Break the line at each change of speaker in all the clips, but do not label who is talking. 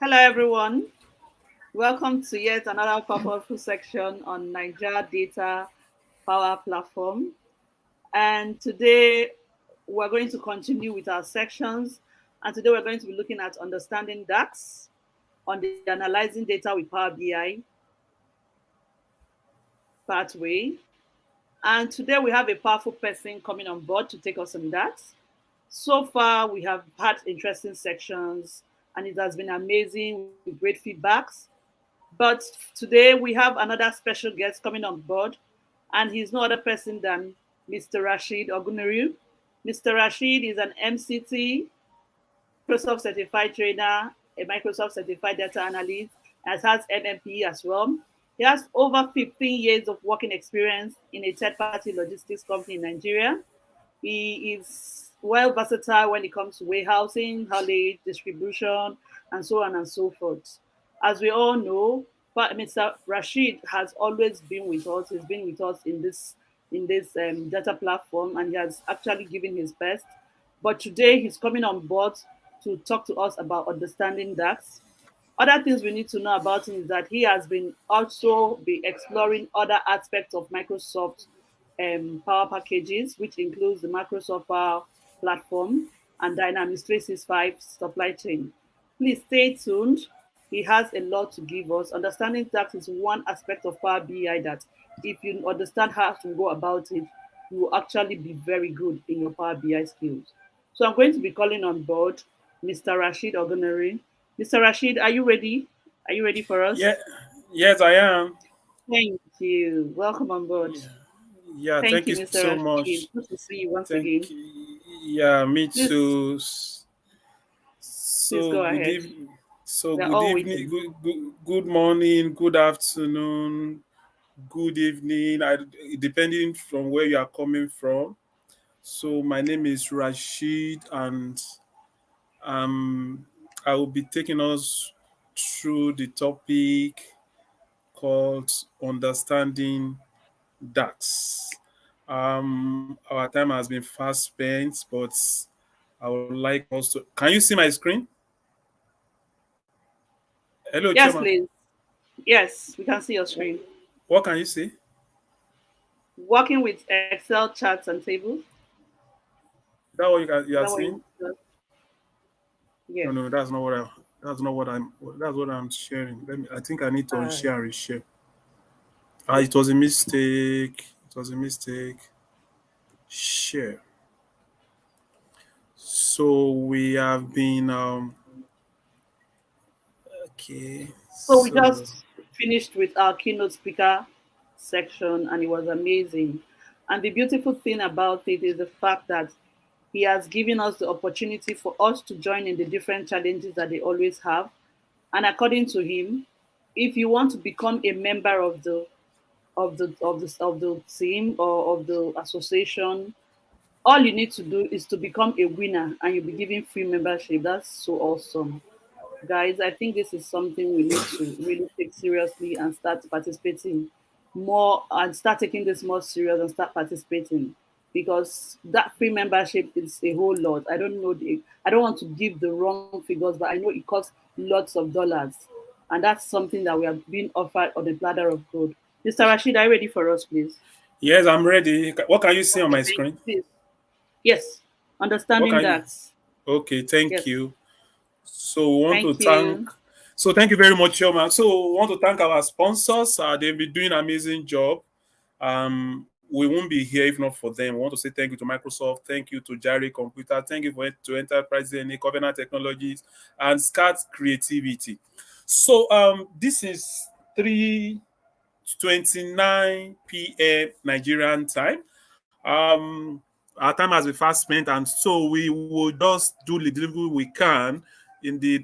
Hello, everyone. Welcome to yet another powerful section on Niger Data Power Platform. And today we're going to continue with our sections. And today we're going to be looking at understanding DAX, on the analyzing data with Power BI pathway. And today we have a powerful person coming on board to take us on that. So far, we have had interesting sections, and it has been amazing with great feedbacks. But today we have another special guest coming on board, and he's no other person than Mr. Rasheed Ogunniran. Mr. Rasheed is an MCT, Microsoft certified trainer, a Microsoft certified data analyst, and has MMP as well. He has over 15 years of working experience in a third party logistics company in Nigeria. He is well versatile when it comes to warehousing, haulage, distribution, and so on and so forth. As we all know, but Mr. Rashid has always been with us. He's been with us in this data platform, and he has actually given his best. But today he's coming on board to talk to us about understanding DAX. Other things we need to know about him is that he has been also be exploring other aspects of Microsoft Power packages, which includes the Microsoft Power Platform and Dynamics 365 supply chain. Please stay tuned. He has a lot to give us. Understanding tax is one aspect of Power BI that, if you understand how to go about it, you will actually be very good in your Power BI skills. So I'm going to be calling on board Mr. Rashid Ogunniran. Mr. Rashid, are you ready? Are you ready for
Yeah,
us?
yes, I am.
Thank you. Welcome on board.
Yeah, yeah.
Thank
Thank
you,
you
Mr.
so
Rashid.
much.
Good to see you once
Thank
again.
you. Yeah, me
Please,
too.
please
So
go
good
ahead.
evening. So
We're
good
all
evening.
waiting.
Good morning. Good afternoon. Good evening. Depending from where you are coming from. So my name is Rashid, and um, I will be taking us through the topic called understanding DAX. Our time has been fast spent, but I would like us to. Can you see my screen? Hello,
Yes,
Choma.
please. Yes, we can see your screen.
What can you see?
Working with Excel charts and tables.
That what you
Is
are
that what you
seeing?
want to
No,
Yes.
no, that's not what I. That's not what I'm. That's what I'm sharing. Let me. I think I need to
All right.
unshare and reshare. It was a mistake. It was a mistake. Share. So we have been. Okay.
So we
So
just finished with our keynote speaker section, and it was amazing. And the beautiful thing about it is the fact that he has given us the opportunity for us to join in the different challenges that they always have. And according to him, if you want to become a member of the team or of the association, all you need to do is to become a winner, and you'll be given free membership. That's so awesome. Guys, I think this is something we need to really take seriously and start participating more, and start taking this more serious and start participating, because that free membership is a whole lot. I don't want to give the wrong figures, but I know it costs lots of dollars. And that's something that we are being offered on a platter of gold. Mr. Rashid, are you ready for us, please?
yes, I'm ready. What can you see on
Okay,
my
thank
screen?
you. Please. Yes.
What
Understanding
can you?
that.
Okay, thank
Yes.
you. So we want to
Thank
thank.
you.
So thank you very much, Chairman. So we want to thank our sponsors. They've been doing an amazing job. We won't be here if not for them. We want to say thank you to Microsoft, thank you to Jari Computer, thank you to Enterprise DNA, Covenant Technologies, and SCAT Creativity. So this is 3:29 p.m. Nigerian time. Our time has been fast spent, and so we will just do the little we can in the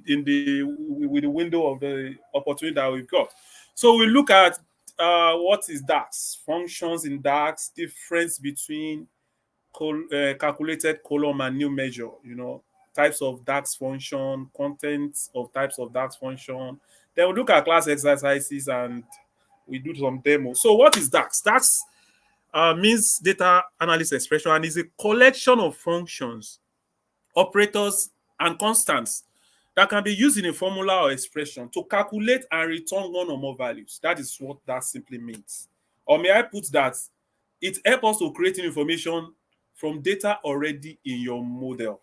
with the window of the opportunity that we've got. So we look at what is DAX, functions in DAX, difference between calculated column and new measure. Types of DAX function, contents of types of DAX function. Then we look at class exercises and we do some demos. So what is DAX? DAX means data analysis expression and is a collection of functions, operators, and constants that can be used in a formula or expression to calculate and return one or more values. That is what that simply means. Or may I put that it helps us to create information from data already in your model.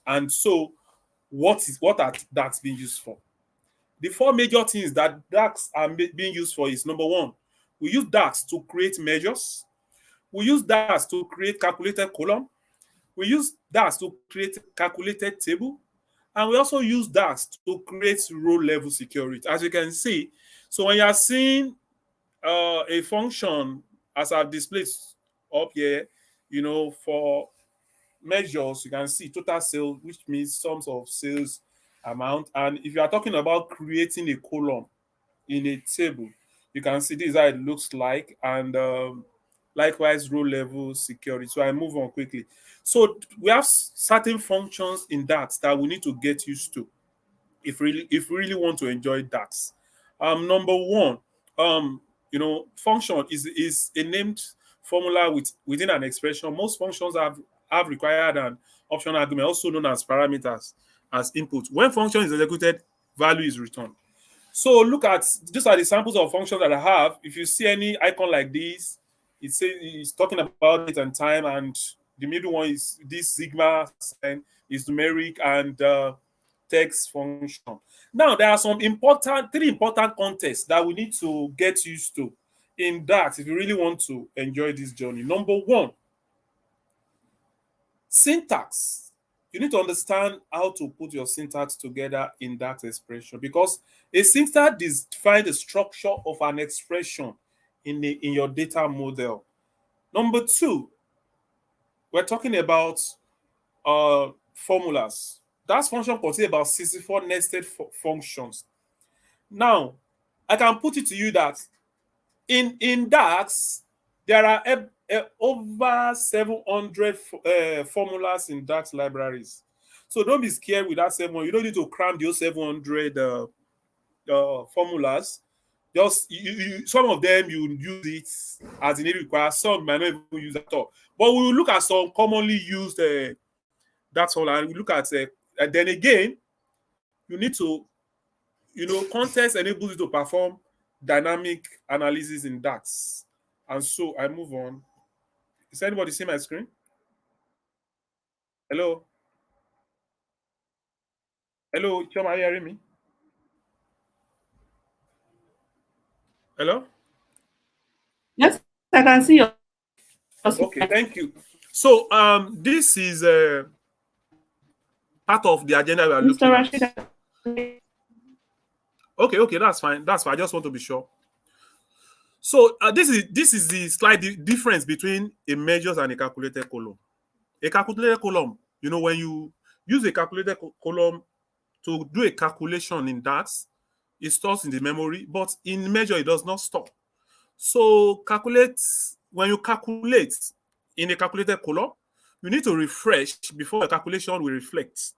And so, that's being used for? The four major things that DAX are being used for is: number one, we use DAX to create measures. We use DAX to create calculated column. We use DAX to create calculated table. And we also use DAX to create row level security. As you can see, so when you are seeing a function as I've displayed up here, for measures, you can see total sales, which means sums of sales amount. And if you are talking about creating a column in a table, you can see this is how it looks like. And likewise, row level security. So I move on quickly. So we have certain functions in that we need to get used to if we really want to enjoy DAX. Number one, function is a named formula within an expression. Most functions have required and optional argument, also known as parameters, as input. When function is executed, value is returned. So look at these are the samples of functions that I have. If you see any icon like this, it's talking about date and time, and the middle one is this sigma sign is numeric and text function. Now there are three important contexts that we need to get used to in that if you really want to enjoy this journey. Number one, syntax. You need to understand how to put your syntax together in that expression, because a syntax defines the structure of an expression in your data model. Number two, we're talking about formulas. That function contains about 64 nested functions. Now, I can put it to you that in DAX, there are over 700 formulas in DAX libraries. So don't be scared with that 700. You don't need to cram those 700 formulas. Just some of them you use it as the need requires. Some might not even use at all. But we will look at some commonly used. That's all. And we look at. And then again, you need to, context enables you to perform dynamic analysis in DAX. And so I move on. Is anybody see my screen? Hello, hello, Choma, are you hearing me? Hello.
Yes, I can see your
Okay,
slide.
thank you. So this is part of the agenda we are
Mr.
looking at.
Rashid.
Okay, that's fine. That's fine. I just want to be sure. So this is the slight difference between a measures and a calculated column. A calculated column, when you use a calculated column to do a calculation in DAX, it stores in the memory, but in measure it does not store. So when you calculate in a calculated column, you need to refresh before the calculation will reflect.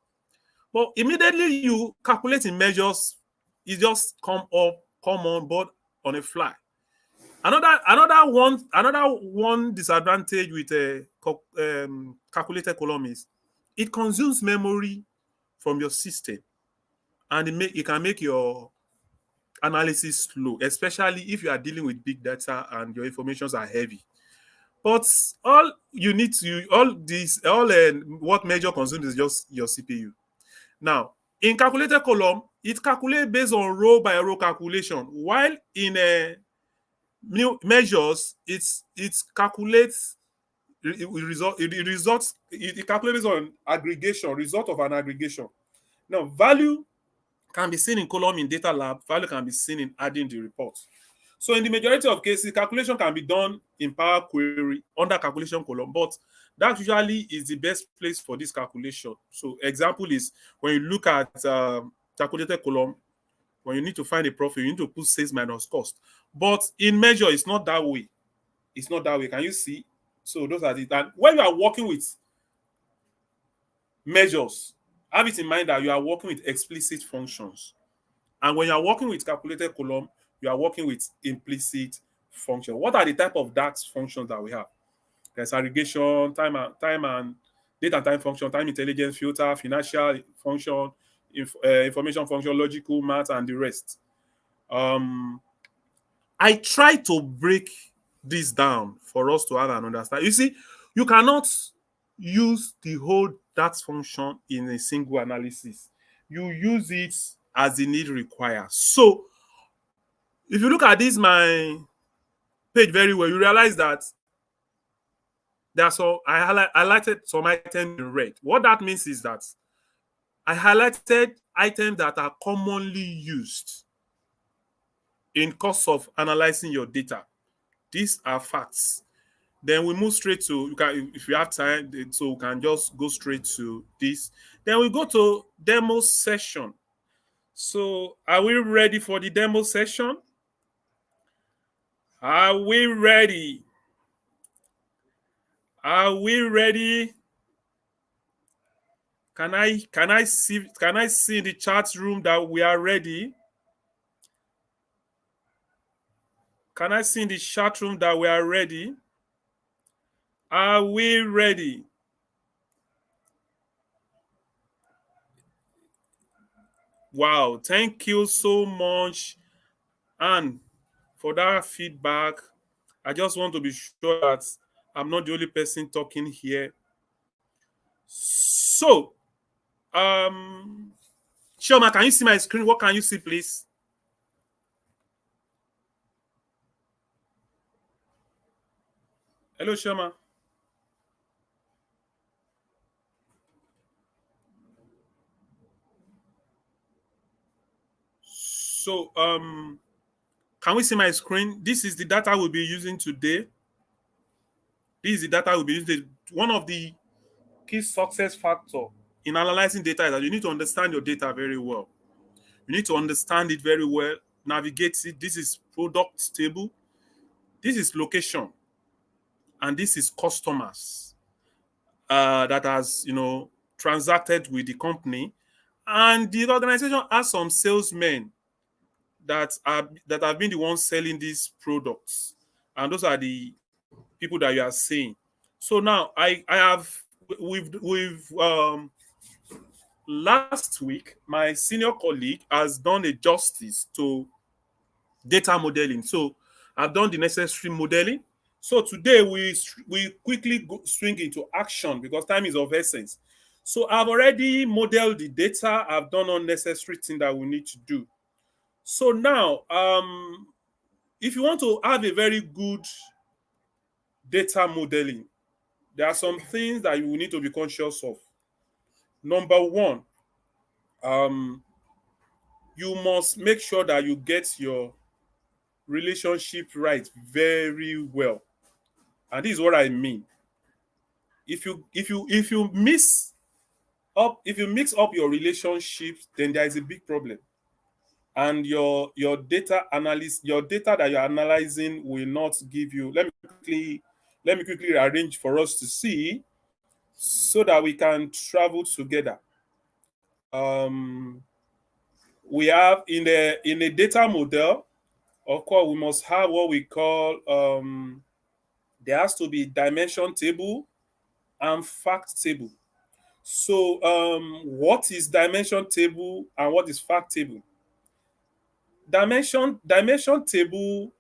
But immediately you calculate in measures, it just come on board on a fly. Another one disadvantage with a calculated column is it consumes memory from your system, and it can make your analysis slow, especially if you are dealing with big data and your informations are heavy. But all you need to all this all what measure consumes is just your CPU. Now, in calculated column, it calculates based on row by row calculation, while in new measures, it calculates it calculates on aggregation, result of an aggregation. Now, value can be seen in column in data lab, value can be seen in adding the report. So in the majority of cases, calculation can be done in Power Query under calculation column, but that usually is the best place for this calculation. So example is when you look at calculated column, when you need to find a profit, you need to put sales minus cost. But in measure, it's not that way. It's not that way. Can you see? So those are the and when you are working with measures, have it in mind that you are working with explicit functions. And when you are working with calculated column, you are working with implicit function. What are the type of DAX functions that we have? There's aggregation, time and date and time function, time intelligence filter, financial function, information function, logical, math, and the rest. Um, I try to break this down for us to have an understanding. You see, you cannot use the whole DAX function in a single analysis. You use it as the need requires. So, if you look at this my page very well, you realize that there are some highlighted some items in red. What that means is that I highlighted items that are commonly used in course of analyzing your data. These are facts. Then we move straight to you can if you have time, so we can just go straight to this. Then we go to demo session. So are we ready for the demo session? Are we ready? Are we ready? Can I see in the chat room that we are ready? Can I see in the chat room that we are ready? Are we ready? Wow, thank you so much, and for that feedback. I just want to be sure that I'm not the only person talking here. So, Shoma, can you see my screen? What can you see, please? Hello, Shoma. So, can we see my screen? This is the data we'll be using today. This is the data we'll be using. One of the key success factor in analyzing data is that you need to understand your data very well. You need to understand it very well, navigate it. This is product table. This is location, and this is customers that has transacted with the company, and the organization has some salesmen that have been the ones selling these products, and those are the people that you are seeing. So now I have we've last week my senior colleague has done a justice to data modeling. So I've done the necessary modeling. So today we quickly swing into action because time is of essence. So I've already modeled the data. I've done unnecessary thing that we need to do. So now, if you want to have a very good data modeling, there are some things that you will need to be conscious of. Number one, um, you must make sure that you get your relationship right very well. And this is what I mean. If you mix up your relationships, then there is a big problem. And your data that you're analyzing will not give you. Let me quickly arrange for us to see so that we can travel together. Um, we have in a data model, of course, we must have what we call there has to be dimension table and fact table. So, what is dimension table and what is fact table? Dimension table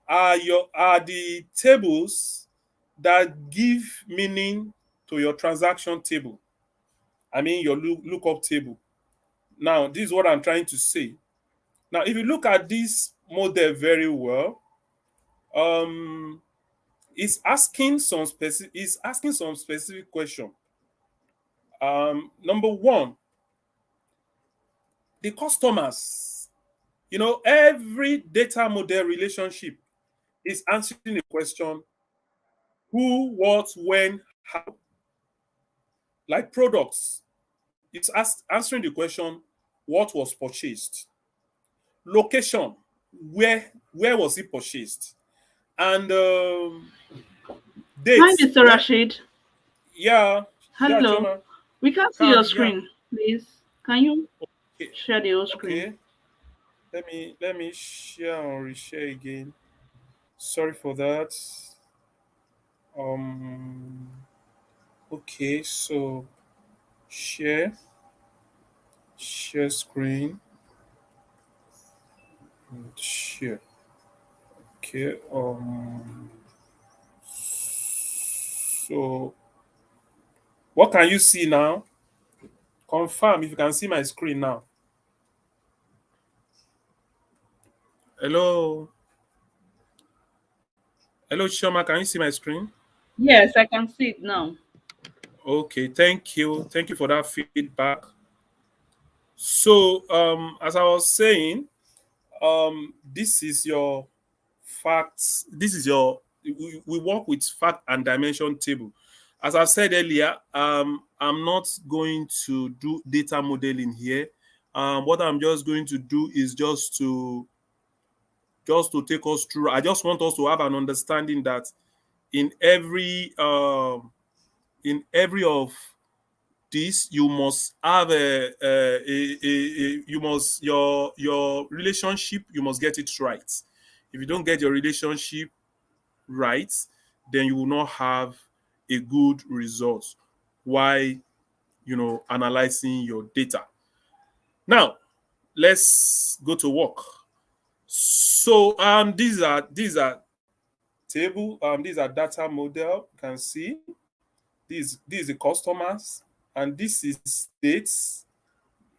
are the tables that give meaning to your transaction table. I mean your lookup table. Now, this is what I'm trying to say. Now, if you look at this model very well, um, it's asking some specific question. Number one, the customers. Every data model relationship is answering a question: who, what, when, how. Like products, it's answering the question: what was purchased? Location, where was it purchased? And
Hi,
dates,
Mr. Rashid.
yeah, yeah,
Hello.
Choma.
We can't see your
Yeah.
screen, please. Can you
Okay.
share the whole screen?
Okay. Let me share or reshare again. Sorry for that. Um okay, so share, Share screen and share. Okay. So what can you see now? Confirm if you can see my screen now. Hello. Hello, Chioma. Can you see my screen?
Yes, I can see it now.
Okay. Thank you. Thank you for that feedback. So, as I was saying, this is your facts. This is your we work with fact and dimension table. As I said earlier, I'm not going to do data modeling here. What I'm just going to do is just to take us through. I just want us to have an understanding that in every of this you must have you must your relationship, you must get it right. If you don't get your relationship right, then you will not have a good result. Why, analyzing your data. Now let's go to work. So these are table, these are data model. You can see these are the customers, and this is dates.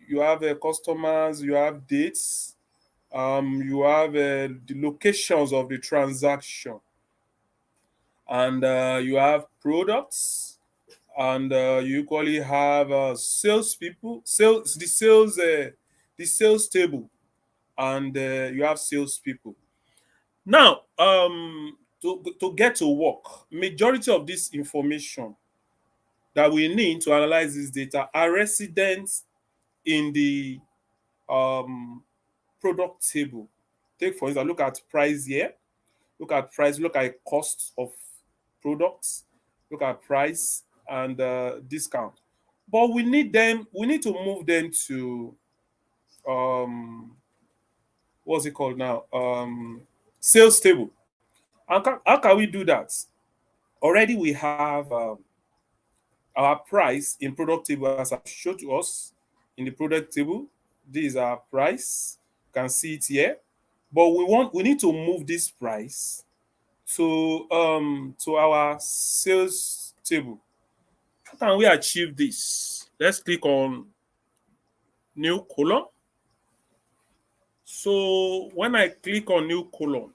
You have customers, you have dates, you have the locations of the transaction, and you have products, and you equally have salespeople, the sales table, and you have salespeople. Now, to get to work, majority of this information that we need to analyze this data are resident in the um, product table. Take for instance, look at price here. Look at price. Look at cost of products. Look at price and discount. But we need them. We need to move them to what's it called now? Sales table. How can we do that? Already we have our price in product table as I've showed to us in the product table. This is our price. You can see it here. But we need to move this price to our sales table. How can we achieve this? Let's click on new column. So when I click on new column,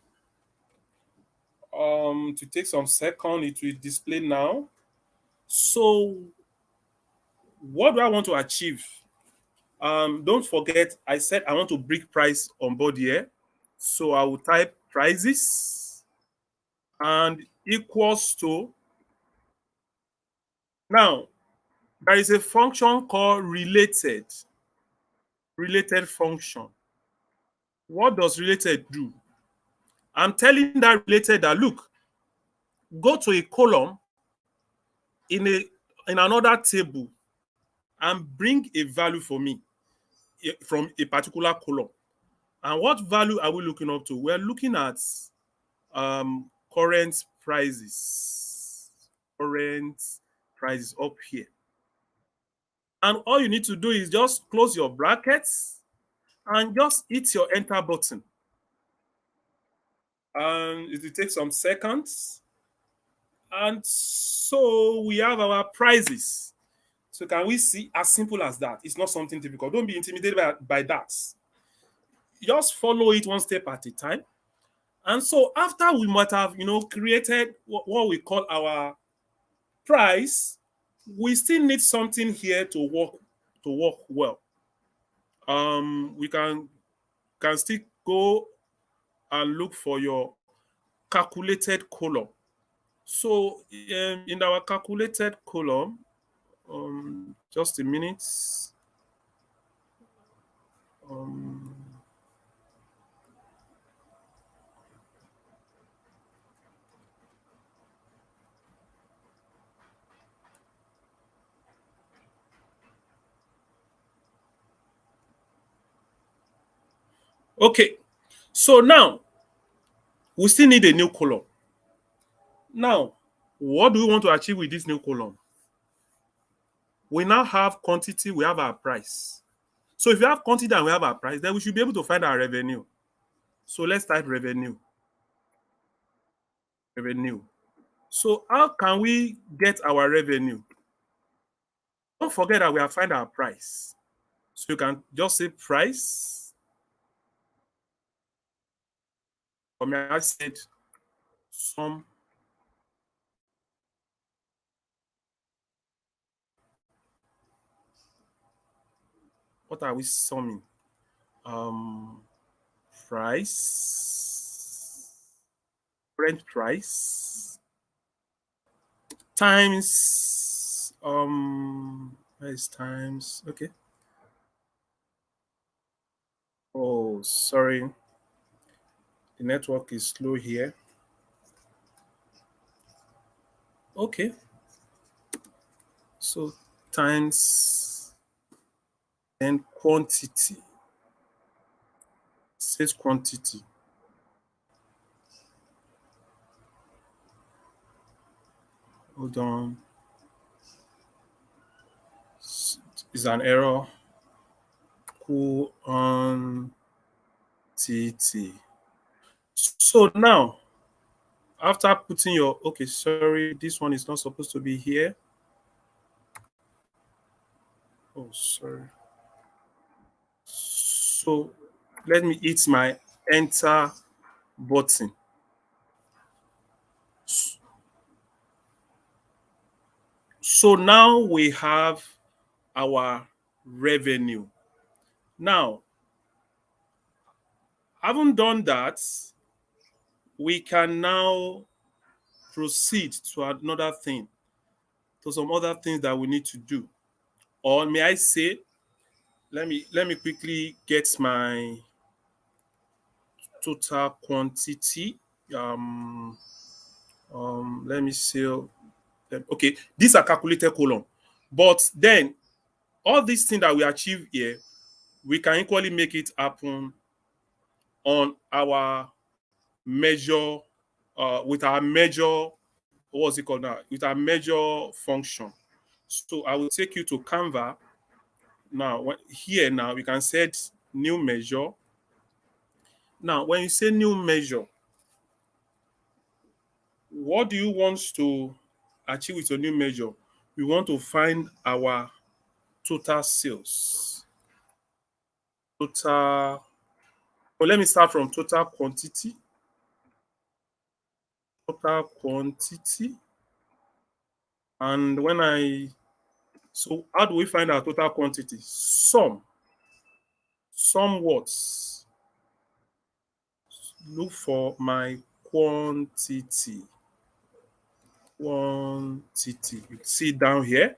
to take some second, it will display now. So what do I want to achieve? Don't forget, I said I want to bring price on board here. So I will type prices and equals to. Now, there is a function called related function. What does related do? I'm telling that related that look, go to a column in another table and bring a value for me from a particular column. And what value are we looking up to? We're looking at current prices. Current prices up here. And all you need to do is just close your brackets and just hit your enter button. And it will take some seconds. And so we have our prices. So can we see, as simple as that? It's not something difficult. Don't be intimidated by that. Just follow it one step at a time. And so after we might have, created what we call our price, we still need something here to work well. We can still go and look for your calculated column. So in our calculated column, just a minute. Um, okay, so now we still need a new column. Now, what do we want to achieve with this new column? We now have quantity, we have our price. So if you have quantity and we have our price, then we should be able to find our revenue. So let's type revenue. Revenue. So how can we get our revenue? Don't forget that we have find our price. So you can just say price. Or may I said some. What are we summing? Um, Price, rent price times where is times? Okay. Oh, sorry, the network is slow here. Okay, so times then quantity. Says quantity. Hold on. Is an error. Quantity. So now, after putting your okay, sorry, this one is not supposed to be here. Oh, sorry. So let me hit my enter button. So now we have our revenue. Now, having done that, we can now proceed to another thing, to some other things that we need to do. Or may I say, let me quickly get my total quantity. Um, Let me see. Okay, these are calculated column. But then all these things that we achieve here, we can equally make it happen on our measure, with our measure, what's it called now? With our measure function. So I will take you to Canva. Now, here now, we can set new measure. Now, when you say new measure, what do you want to achieve with your new measure? We want to find our total sales. Total, well, let me start from total quantity. Total quantity. And so how do we find our total quantity? Sum what? Look for my quantity. Quantity. You see it down here.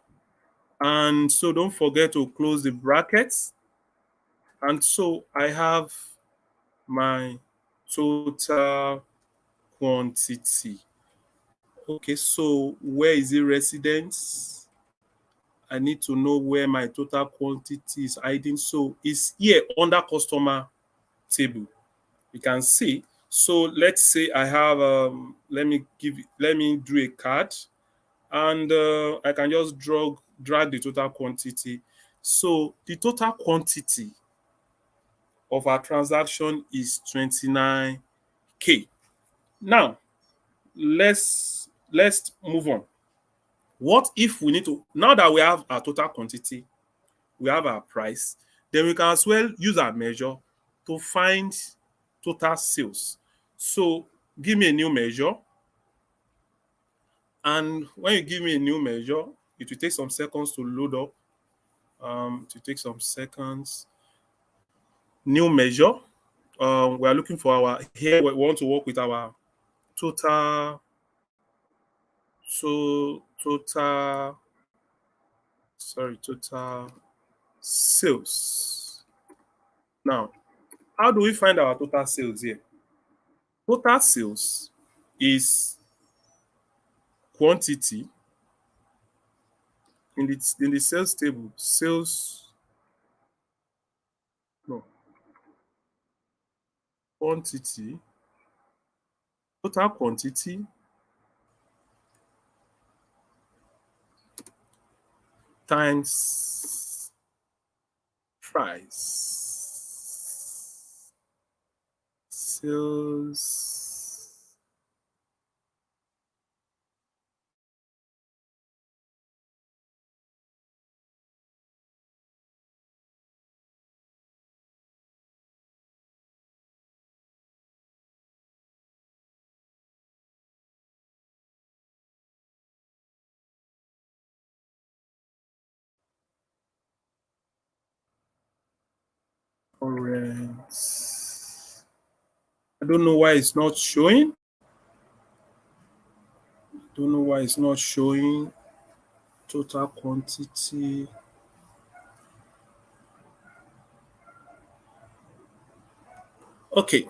And so don't forget to close the brackets. And so I have my total quantity. Okay, so where is it residence? I need to know where my total quantity is hiding. So it's here under customer table. You can see. So let's say I have let me do a card, and I can just drag the total quantity. So the total quantity of our transaction is 29K. Now let's move on. What if we need to, now that we have our total quantity, we have our price, then we can as well use our measure to find total sales. So give me a new measure. And when you give me a new measure, it will take some seconds to load up. It will take some seconds. New measure. We are looking for our, here we want to work with our total, total, sorry, total sales. Now, how do we find our total sales here? Total sales is quantity in the sales table. Sales, no, quantity, total quantity times price. Sales current. I don't know why it's not showing. Don't know why it's not showing total quantity. Okay,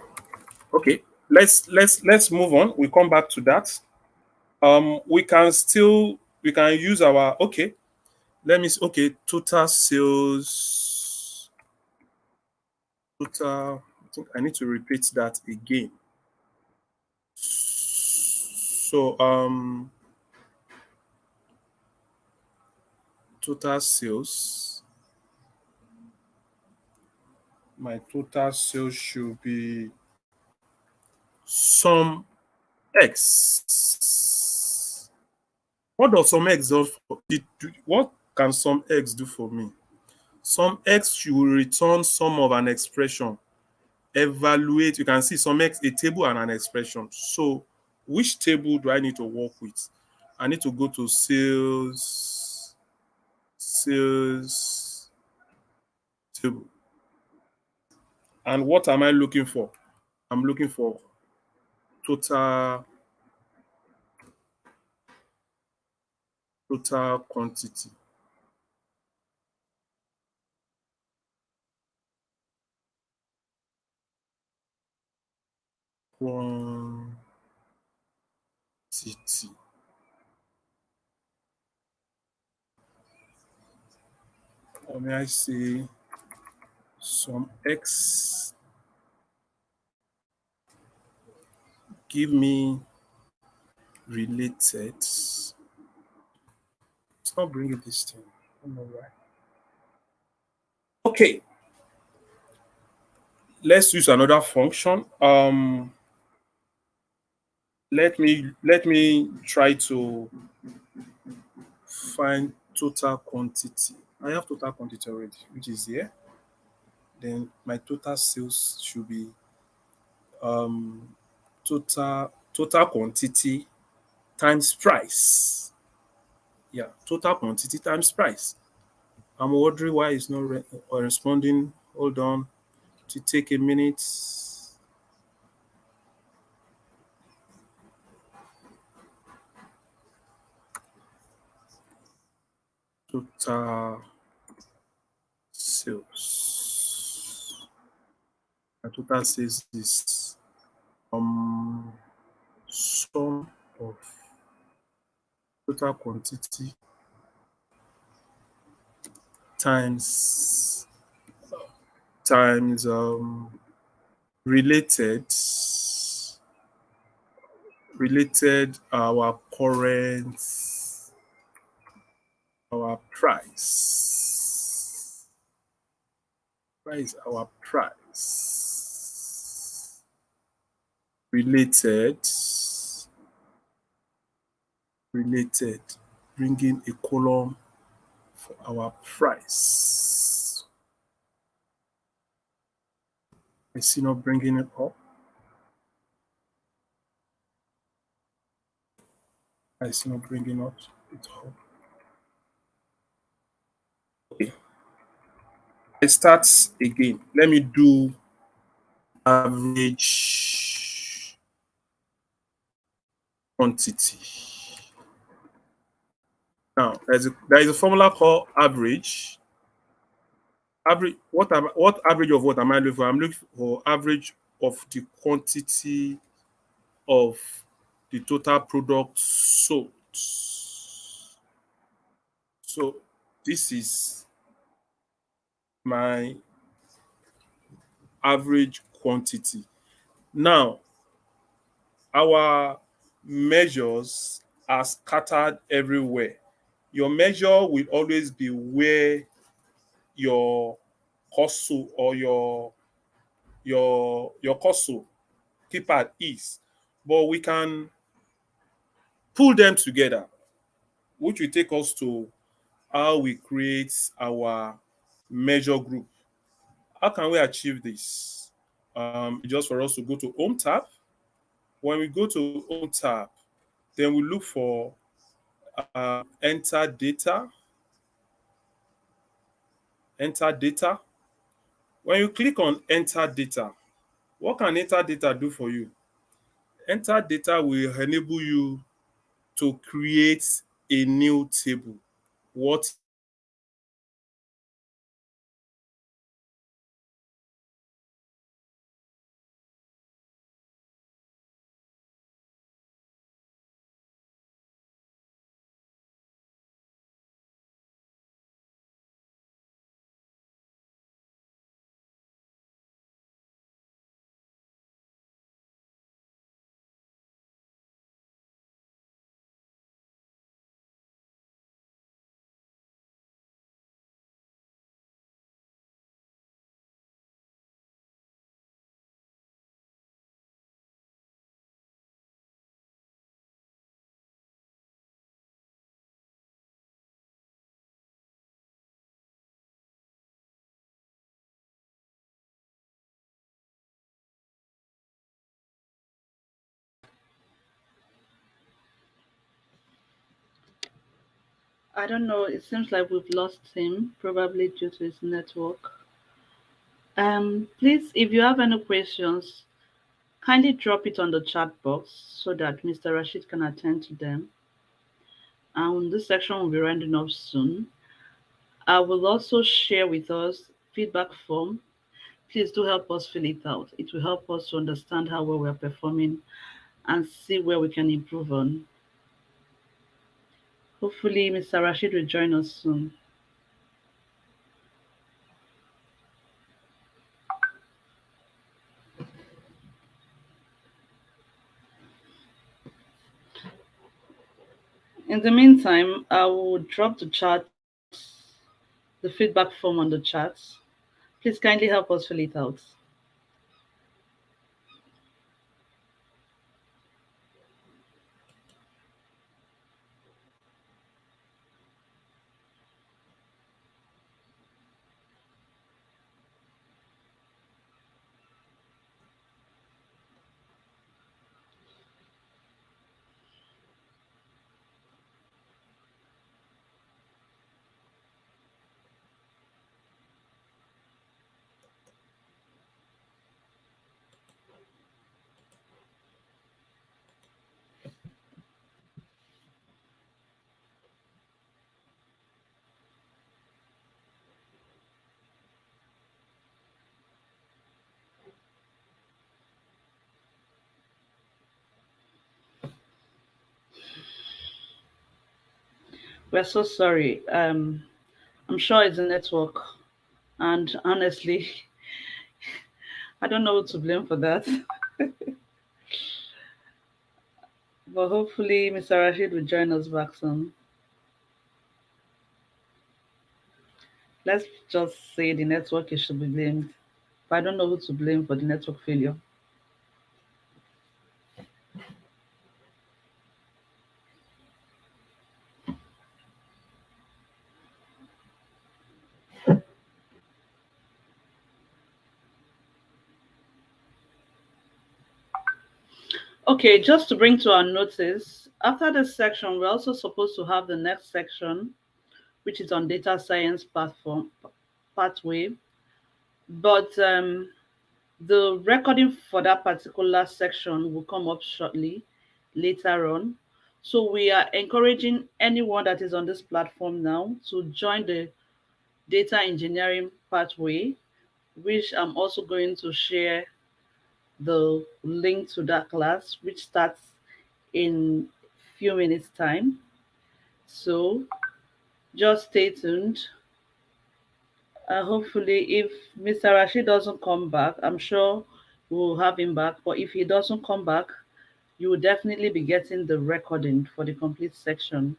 okay. Let's move on. We come back to that. We can use our okay. Let me okay total sales total. I think I need to repeat that again. So total sales. My total sales should be some X. What does some X do for what can some X do for me? Some X should return some of an expression. Evaluate, you can see some X, a table and an expression. So which table do I need to work with? I need to go to sales table. And what am I looking for? I'm looking for total total quantity. Quantity. Or may I say some X give me related. It's not bringing this thing. I don't know why. Okay, let's use another function. Let me try to find total quantity. I have total quantity already, which is here. Then my total sales should be total quantity times price. Yeah, total quantity times price. I'm wondering why it's not responding. Hold on, to take a minute. Total sales. My total sales is um sum of total quantity times related our current our price our price related related bringing a column for our price. I see not bringing it up. I see not bringing up it up. Okay. I start again. Let me do average quantity. Now, there is a formula called average. Average. What average of what am I looking for? I'm looking for average of the quantity of the total product sold. So this is my average quantity. Now, our measures are scattered everywhere. Your measure will always be where your console or your console, keep at ease. But we can pull them together, which will take us to how we create our measure group. How can we achieve this? It's just for us to go to Home tab. When we go to Home tab, then we look for enter data, enter data. When you click on enter data, what can enter data do for you? Enter data will enable you to create a new table. What is a new table?
I don't know. It seems like we've lost him, probably due to his network. Please, if you have any questions, kindly drop it on the chat box so that Mr. Rashid can attend to them. And this section will be rounding off soon. I will also share with us feedback form. Please do help us fill it out. It will help us to understand how well we are performing and see where we can improve on. Hopefully, Mr. Rashid will join us soon. In the meantime, I will drop the feedback form on the chat. Please kindly help us fill it out. We're so sorry. I'm sure it's a network, and honestly, I don't know who to blame for that. But hopefully, Mr. Rashid will join us back soon. Let's just say the network is should be blamed. But I don't know who to blame for the network failure. Okay, just to bring to our notice, after this section, we're also supposed to have the next section, which is on data science platform pathway. But the recording for that particular section will come up shortly later on. So we are encouraging anyone that is on this platform now to join the data engineering pathway, which I'm also going to share the link to that class, which starts in few minutes time. So just stay tuned. Hopefully, if Mr. Rashid doesn't come back, I'm sure we'll have him back. But if he doesn't come back, you will definitely be getting the recording for the complete section.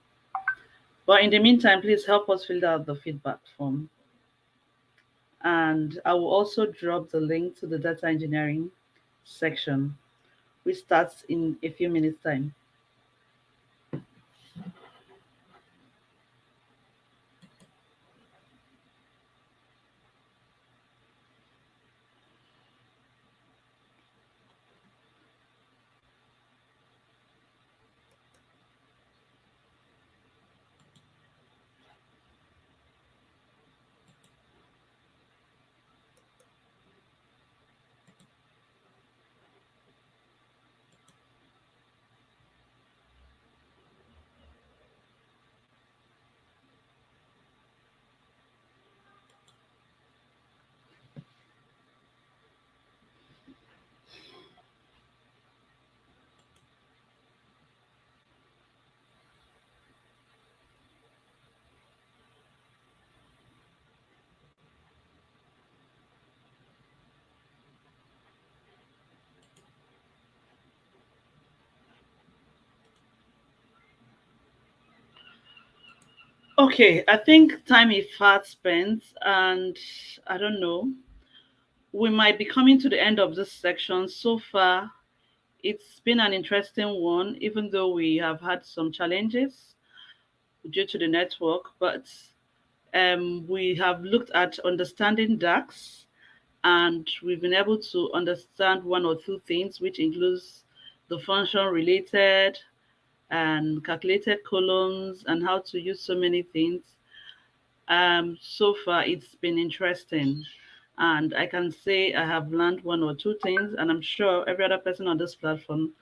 But in the meantime, please help us fill out the feedback form. And I will also drop the link to the data engineering section, which starts in a few minutes' time. Okay, I think time is fast spent, and I don't know. We might be coming to the end of this section. So far, it's been an interesting one, even though we have had some challenges due to the network. But we have looked at understanding DAX, and we've been able to understand one or two things, which includes the function related and calculated columns and how to use so many things. So far, it's been interesting. And I can say I have learned one or two things, and I'm sure every other person on this platform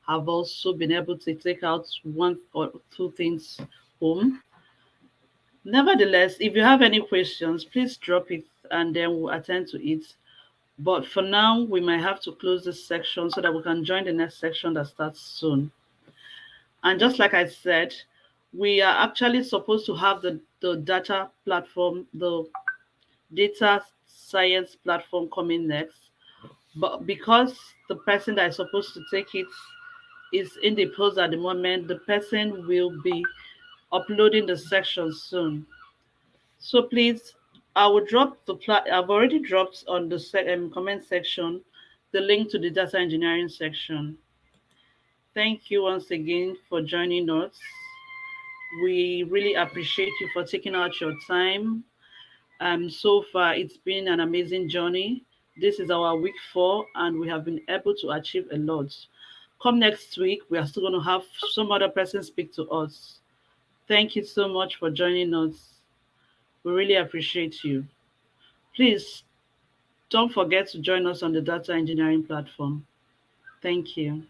have also been able to take out one or two things home. Nevertheless, if you have any questions, please drop it and then we'll attend to it. But for now, we might have to close this section so that we can join the next section that starts soon. And just like I said, we are actually supposed to have the data platform, the data science platform coming next. But because the person that is supposed to take it is in the post at the moment, the person will be uploading the section soon. So please, I will drop I've already dropped on the comment section the link to the data engineering section. Thank you once again for joining us. We really appreciate you for taking out your time. So far, it's been an amazing journey. This is our week 4, and we have been able to achieve a lot. Come next week, we are still going to have some other person speak to us. Thank you so much for joining us. We really appreciate you. Please don't forget to join us on the data engineering platform. Thank you.